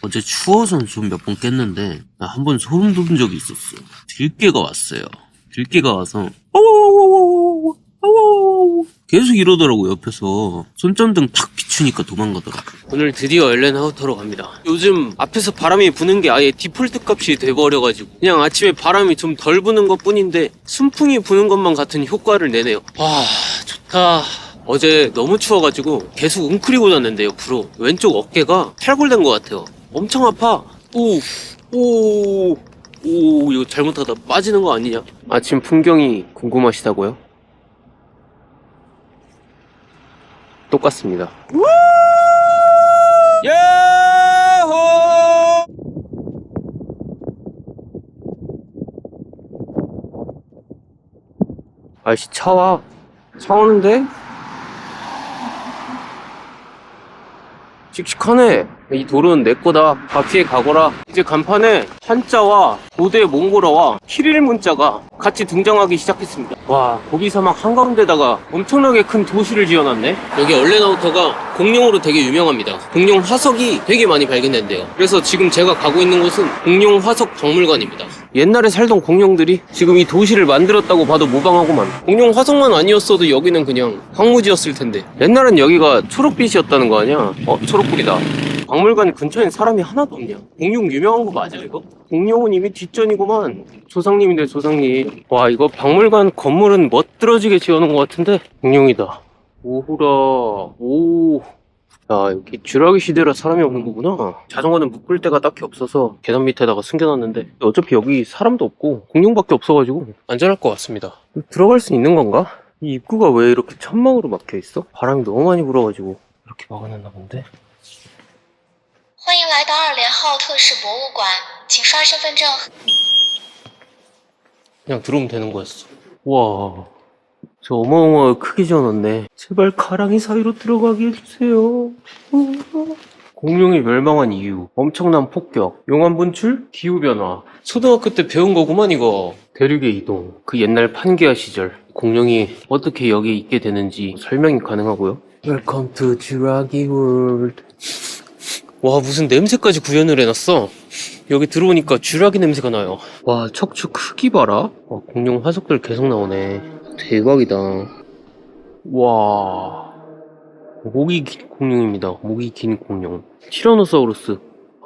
어제 추워서는 좀 몇 번 깼는데 나 한 번 소름 돋은 적이 있었어. 들깨가 왔어요. 들깨가 와서 계속 이러더라고. 옆에서 손전등 탁 비추니까 도망가더라고. 오늘 드디어 엘렌하우터로 갑니다. 요즘 앞에서 바람이 부는 게 아예 디폴트 값이 돼버려가지고 그냥 아침에 바람이 좀 덜 부는 것 뿐인데 순풍이 부는 것만 같은 효과를 내네요. 와, 좋다. 어제 너무 추워가지고 계속 웅크리고 잤는데 옆으로 왼쪽 어깨가 탈골된 것 같아요. 엄청 아파. 오, 이거 잘못하다 빠지는 거 아니냐? 아침 풍경이 궁금하시다고요? 똑같습니다. 야호! 아이씨, 차 오는데? 씩씩하네. 이 도로는 내 거다. 다 피해 가거라. 이제 간판에 한자와 고대 몽골어와 키릴 문자가 같이 등장하기 시작했습니다. 와, 고비 사막 한가운데다가 엄청나게 큰 도시를 지어놨네. 여기 얼레나우터가 공룡으로 되게 유명합니다. 공룡 화석이 되게 많이 발견된대요. 그래서 지금 제가 가고 있는 곳은 공룡 화석 박물관입니다. 옛날에 살던 공룡들이 지금 이 도시를 만들었다고 봐도 무방하구만. 공룡 화석만 아니었어도 여기는 그냥 황무지였을 텐데. 옛날엔 여기가 초록빛이었다는 거 아니야? 초록불이다. 박물관 근처엔 사람이 하나도 없냐? 공룡 유명한 거 맞아 이거? 공룡은 이미 뒷전이구만. 조상님인데 조상님. 와, 이거 박물관 건물은 멋들어지게 지어놓은 것 같은데 공룡이다. 오호라. 오. 야, 여기 쥐라기 시대라 사람이 없는 거구나. 자전거는 묶을 데가 딱히 없어서 계단 밑에다가 숨겨놨는데 어차피 여기 사람도 없고 공룡밖에 없어가지고 안전할 것 같습니다. 들어갈 수 있는 건가? 이 입구가 왜 이렇게 천막으로 막혀있어? 바람이 너무 많이 불어가지고 이렇게 막아놨나 본데? 欢迎来到2连号特氏博物馆，请刷身份证。 그냥 들어오면 되는 거였어. 와, 저 어마어마하게 크게 지어놨네. 제발 가랑이 사이로 들어가게 해주세요. 공룡이 멸망한 이유, 엄청난 폭격, 용암 분출, 기후변화. 초등학교 때 배운 거구만 이거. 대륙의 이동, 그 옛날 판게아 시절. 공룡이 어떻게 여기에 있게 되는지 설명이 가능하고요. Welcome to 쥐라기 월드. 와, 무슨 냄새까지 구현을 해놨어. 여기 들어오니까 쥐라기 냄새가 나요. 와, 척추 크기 봐라. 공룡 화석들 계속 나오네. 대박이다. 와, 목이 긴 공룡입니다. 목이 긴 공룡. 티라노사우루스.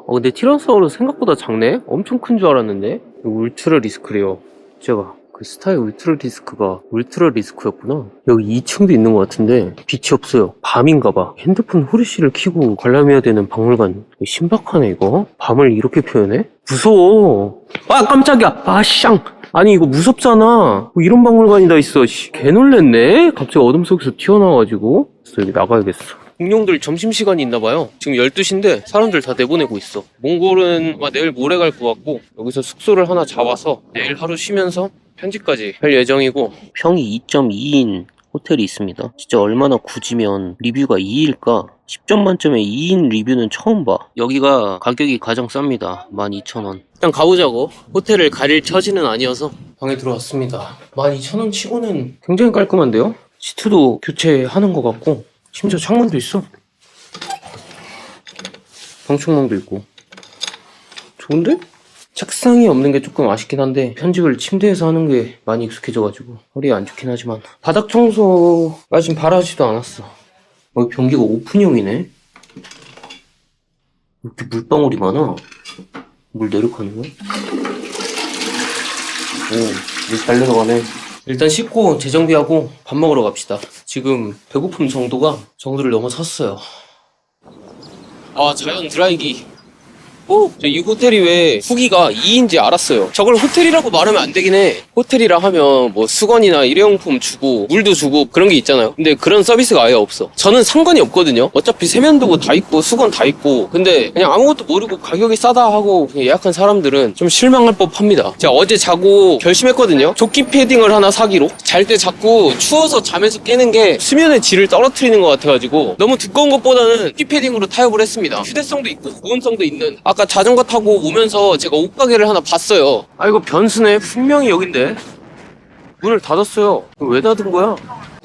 근데 티라노사우루스 생각보다 작네? 엄청 큰 줄 알았는데. 울트라 리스크래요. 제가 그 스타의 울트라 리스크가 울트라 리스크였구나. 여기 2층도 있는 것 같은데 빛이 없어요. 밤인가봐. 핸드폰 후레쉬를 켜고 관람해야 되는 박물관. 신박하네 이거. 밤을 이렇게 표현해? 무서워. 아, 깜짝이야. 아, 쌍. 아니 이거 무섭잖아. 뭐 이런 박물관이 다 있어. 개 놀랬네. 갑자기 어둠 속에서 튀어나와가지고. 그래서 여기 나가야겠어. 공룡들 점심시간이 있나봐요. 지금 12시인데 사람들 다 내보내고 있어. 몽골은 아마 내일 모레 갈 것 같고 여기서 숙소를 하나 잡아서 내일 하루 쉬면서 편지까지 할 예정이고. 평이 2.2인 호텔이 있습니다. 진짜 얼마나 굳으면 리뷰가 2일까? 10점 만점에 2인 리뷰는 처음 봐. 여기가 가격이 가장 쌉니다. 12,000원. 일단 가보자고. 호텔을 가릴 처지는 아니어서 방에 들어왔습니다. 12,000원 치고는 굉장히 깔끔한데요? 시트도 교체하는 것 같고 심지어 창문도 있어. 방충망도 있고. 좋은데? 책상이 없는 게 조금 아쉽긴 한데 편집을 침대에서 하는 게 많이 익숙해져가지고 허리에 안 좋긴 하지만 바닥 청소가 지금 바라지도 않았어. 여기 변기가 오픈형이네. 이렇게 물방울이 많아. 물 내려가는 거야? 오, 물 잘 내려가네. 일단 씻고 재정비하고 밥 먹으러 갑시다. 지금 배고픔 정도를 넘어섰어요. 아, 자연 드라이기. 이 호텔이 왜 후기가 2인지 알았어요. 저걸 호텔이라고 말하면 안 되긴 해. 호텔이라 하면 뭐 수건이나 일회용품 주고 물도 주고 그런 게 있잖아요. 근데 그런 서비스가 아예 없어. 저는 상관이 없거든요. 어차피 세면도구 다 있고 수건 다 있고. 근데 그냥 아무것도 모르고 가격이 싸다 하고 그냥 예약한 사람들은 좀 실망할 법합니다. 제가 어제 자고 결심했거든요. 조끼 패딩을 하나 사기로. 잘 때 자꾸 추워서 잠에서 깨는 게 수면의 질을 떨어뜨리는 것 같아가지고 너무 두꺼운 것보다는 조끼 패딩으로 타협을 했습니다. 휴대성도 있고 보온성도 있는. 아까 자전거 타고 오면서 제가 옷가게를 하나 봤어요. 아, 이거 변수네. 분명히 여긴데 문을 닫았어요. 왜 닫은 거야?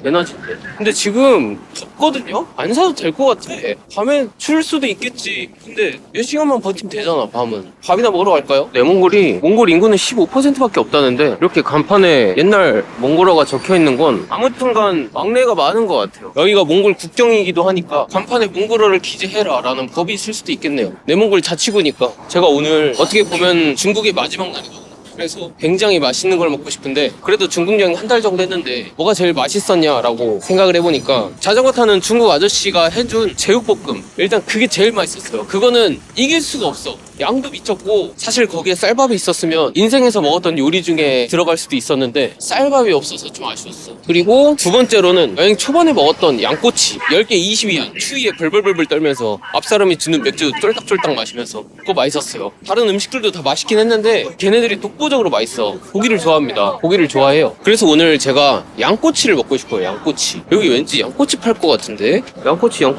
에너지인데. 근데 지금 덥거든요? 안 사도 될 것 같아. 밤엔 추울 수도 있겠지. 근데 몇 시간만 버티면 되잖아, 밤은. 밥이나 먹으러 갈까요? 내몽골이 몽골 인구는 15%밖에 없다는데 이렇게 간판에 옛날 몽골어가 적혀있는 건 아무튼간 막내가 많은 것 같아요. 여기가 몽골 국경이기도 하니까 간판에 몽골어를 기재해라 라는 법이 있을 수도 있겠네요. 내몽골 자치구니까. 제가 오늘 어떻게 보면 중국의 마지막 날이거든요. 그래서 굉장히 맛있는 걸 먹고 싶은데 그래도 중국 여행 한 달 정도 했는데 뭐가 제일 맛있었냐라고 생각을 해보니까 자전거 타는 중국 아저씨가 해준 제육볶음, 일단 그게 제일 맛있었어요. 그거는 이길 수가 없어. 양도 미쳤고 사실 거기에 쌀밥이 있었으면 인생에서 먹었던 요리 중에 들어갈 수도 있었는데 쌀밥이 없어서 좀 아쉬웠어. 그리고 두 번째로는 여행 초반에 먹었던 양꼬치 10개 22원 추위에 벌벌벌벌 떨면서 앞사람이 주는 맥주 쫄딱쫄딱 마시면서 그거 맛있었어요. 다른 음식들도 다 맛있긴 했는데 걔네들이 독보적으로 맛있어. 고기를 좋아합니다. 고기를 좋아해요. 그래서 오늘 제가 양꼬치를 먹고 싶어요. 양꼬치. 여기 왠지 양꼬치 팔 것 같은데? 양꼬치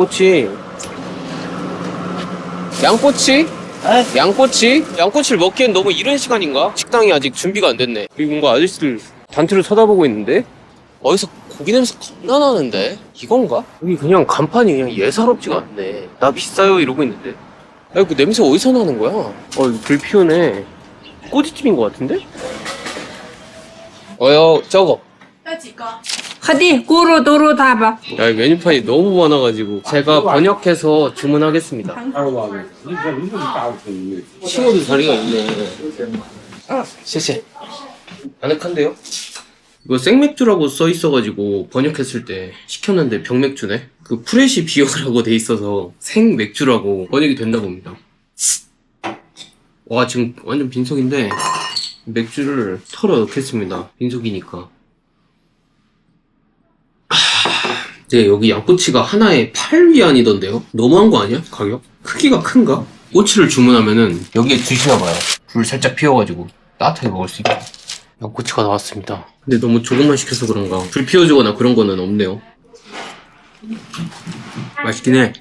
양꼬치를 먹기엔 너무 이른 시간인가? 식당이 아직 준비가 안 됐네. 그리고 뭔가 아저씨들 단체로 쳐다보고 있는데 어디서 고기 냄새 겁나 나는데? 이건가? 여기 그냥 간판이 그냥 예사롭지가 않네. 나 비싸요 이러고 있는데. 야, 그 냄새 어디서 나는 거야? 이거 불 피우네. 꼬지집인 것 같은데? 저거. 快递咕噜嘟噜大吧。 야, 이 메뉴판이 너무 많아가지고 제가 번역해서 주문하겠습니다. 친구들 자리가 있네.谢谢. 아늑한데요? 이거 생맥주라고 써있어가지고 번역했을 때 시켰는데 병맥주네? 그 프레시 비어라고 돼 있어서 생맥주라고 번역이 된다 봅니다. 와, 지금 완전 빈속인데 맥주를 털어 넣겠습니다. 빈속이니까. 네, 여기 양꼬치가 하나에 8위안이던데요? 너무한 거 아니야? 가격? 크기가 큰가? 꼬치를 주문하면은 여기에 주시나봐요. 불 살짝 피워가지고 따뜻하게 먹을 수 있게. 양꼬치가 나왔습니다. 근데 너무 조금만 시켜서 그런가 불 피워주거나 그런 거는 없네요. 맛있긴 해.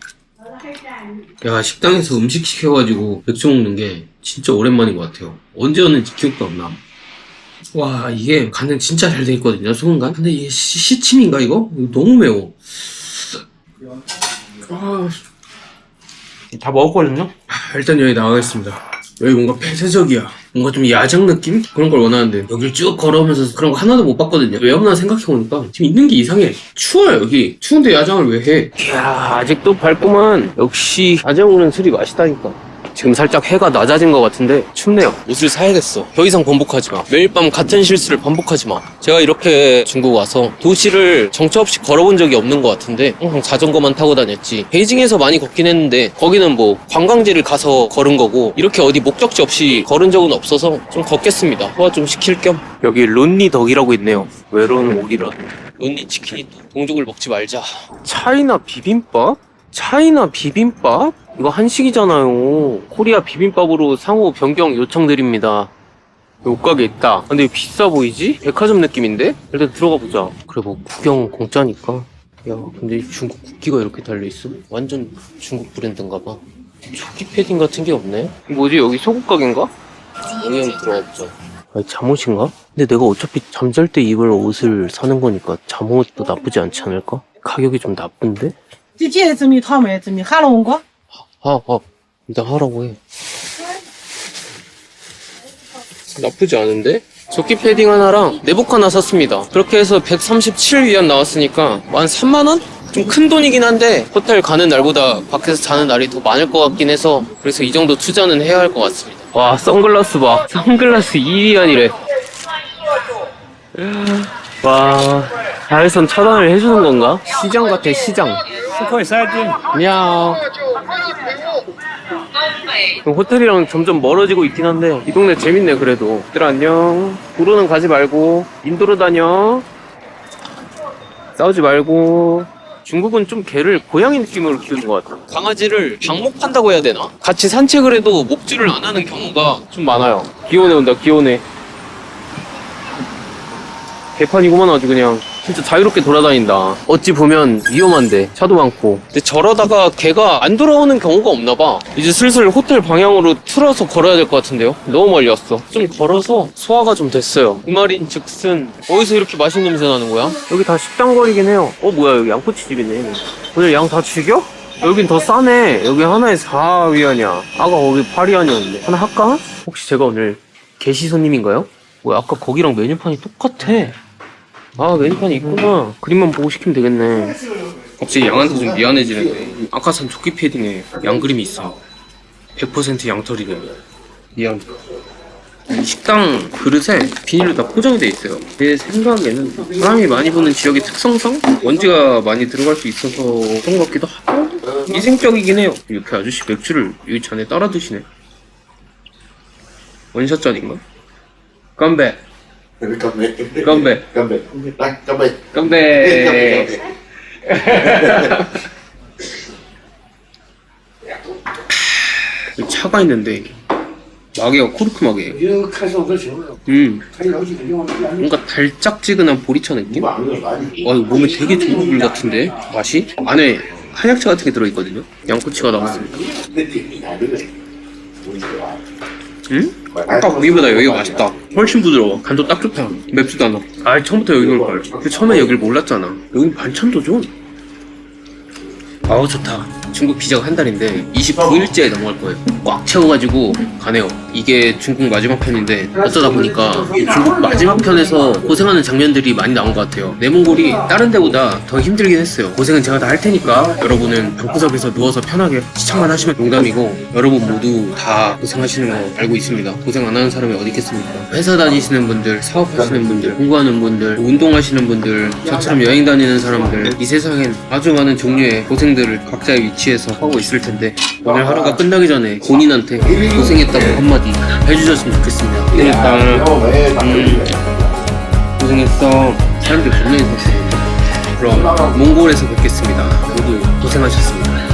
야, 식당에서 음식 시켜가지고 맥주 먹는 게 진짜 오랜만인 것 같아요. 언제였는지 기억도 안 나. 와, 이게 간은 진짜 잘 돼 있거든요, 소금간. 근데 이게 시침인가 이거? 이거 너무 매워. 다 먹었거든요? 일단 여기 나가겠습니다. 여기 뭔가 폐쇄적이야. 뭔가 좀 야장 느낌? 그런 걸 원하는데 여길 쭉 걸어오면서 그런 거 하나도 못 봤거든요. 왜 없나 생각해보니까 지금 있는 게 이상해. 추워요 여기. 추운데 야장을 왜 해? 이야, 아직도 밝구만. 역시 야장 오는 술이 맛있다니까. 지금 살짝 해가 낮아진 것 같은데 춥네요. 옷을 사야겠어. 더 이상 반복하지 마. 매일 밤 같은 실수를 반복하지 마. 제가 이렇게 중국 와서 도시를 정처 없이 걸어본 적이 없는 것 같은데 항상 자전거만 타고 다녔지. 베이징에서 많이 걷긴 했는데 거기는 뭐 관광지를 가서 걸은 거고 이렇게 어디 목적지 없이 걸은 적은 없어서 좀 걷겠습니다. 소화 좀 시킬 겸. 여기 론리 덕이라고 있네요. 외로운 오리라. 론리 치킨이 동족을 먹지 말자. 차이나 비빔밥? 이거 한식이잖아요. 코리아 비빔밥으로 상호 변경 요청드립니다. 옷가게 있다. 근데 비싸 보이지? 백화점 느낌인데? 일단 들어가 보자. 그래, 뭐 구경 공짜니까. 야, 근데 중국 국기가 이렇게 달려있어? 완전 중국 브랜드인가 봐. 조끼 패딩 같은 게 없네? 뭐지, 여기 속옷 가게인가? 여기 한번 들어가 보자. 아니, 잠옷인가? 근데 내가 어차피 잠잘 때 입을 옷을 사는 거니까 잠옷도 나쁘지 않지 않을까? 가격이 좀 나쁜데? 这戒指米套没？这米哈龙过？ 일단 하라고 해. 나쁘지 않은데? 조끼 패딩 하나랑 내복 하나 샀습니다. 그렇게 해서 137위안 나왔으니까 한 3만원? 좀 큰 돈이긴 한데 호텔 가는 날보다 밖에서 자는 날이 더 많을 것 같긴 해서 그래서 이 정도 투자는 해야 할 것 같습니다. 와, 선글라스 봐. 선글라스 2위안이래. 와, 자외선 차단을 해주는 건가? 시장 같아, 시장. 喵。 호텔이랑 점점 멀어지고 있긴 한데 이 동네 재밌네. 그래도 얘들 안녕. 도로는 가지 말고 인도로 다녀. 싸우지 말고. 중국은 좀 개를 고양이 느낌으로 키우는 것 같아. 강아지를 방목한다고 해야 되나? 같이 산책을 해도 목줄을 안 하는 경우가 좀 많아요. 귀여운 애 온다, 귀여운 애. 개판이구만 아주 그냥. 진짜 자유롭게 돌아다닌다. 어찌 보면 위험한데 차도 많고. 근데 저러다가 걔가 안 돌아오는 경우가 없나봐. 이제 슬슬 호텔 방향으로 틀어서 걸어야 될 것 같은데요? 너무 멀리 왔어. 좀 걸어서 소화가 좀 됐어요. 그 말인 즉슨 어디서 이렇게 맛있는 냄새 나는 거야? 여기 다 식당거리긴 해요. 뭐야, 여기 양꼬치집이네. 오늘 양 다 죽여? 여긴 더 싸네. 여기 하나에 4위안이야. 아까 거기 8위안이었는데 하나 할까? 혹시 제가 오늘 게시 손님인가요? 뭐야, 아까 거기랑 메뉴판이 똑같아. 아, 메뉴판이 있구나. 그림만 보고 시키면 되겠네. 갑자기 양한테 좀 미안해지는데 아까 산 조끼 패딩에 양 그림이 있어. 100% 양털이래. 미안. 식당 그릇에 비닐로 다 포장이 돼 있어요. 제 생각에는 바람이 많이 부는 지역의 특성상 먼지가 많이 들어갈 수 있어서 그런 것 같기도 하고 위생적이긴 해요. 이렇게 아저씨 맥주를 이 잔에 따라 드시네. 원샷잔인가? 건배. 건배. 건배. 건배. 딱 건배. 건배. 차가 있는데 마개가 코르크 마개예요. 已经开上这行了，开了几个地方。 뭔가 달짝지근한 보리차 느낌? 이거 몸에 되게 좋은 물 같은데 맛이? 안에 한약재 같은 게 들어있거든요. 양꼬치가 나왔습니다. 아까 거기보다 여기가 맛있다. 훨씬 부드러워. 간도 딱 좋다. 맵지도 않아. 아 처음부터 여기 올 걸. 처음에 여기를 몰랐잖아. 여긴 반찬도 줘. 아우 좋다. 중국 비자가 한 달인데 29일째에 넘어갈 거예요. 꽉 채워가지고 가네요. 이게 중국 마지막 편인데 어쩌다 보니까 이 중국 마지막 편에서 고생하는 장면들이 많이 나온 것 같아요. 내몽골이 다른 데보다 더 힘들긴 했어요. 고생은 제가 다 할 테니까 여러분은 방구석에서 누워서 편하게 시청만 하시면 농담이고 여러분 모두 다 고생하시는 거 알고 있습니다. 고생 안 하는 사람이 어디 있겠습니까? 회사 다니시는 분들, 사업하시는 분들, 공부하는 분들, 운동하시는 분들, 저처럼 여행 다니는 사람들, 이 세상엔 아주 많은 종류의 고생들을 각자의 위치에서 하고 있을 텐데 오늘 하루가 끝나기 전에 본인한테 고생했다고 한마디 해주셨으면 좋겠습니다. 고생했다. 고생했어. 사람들 겁나 있었어. 그럼 몽골에서 뵙겠습니다. 모두 고생하셨습니다.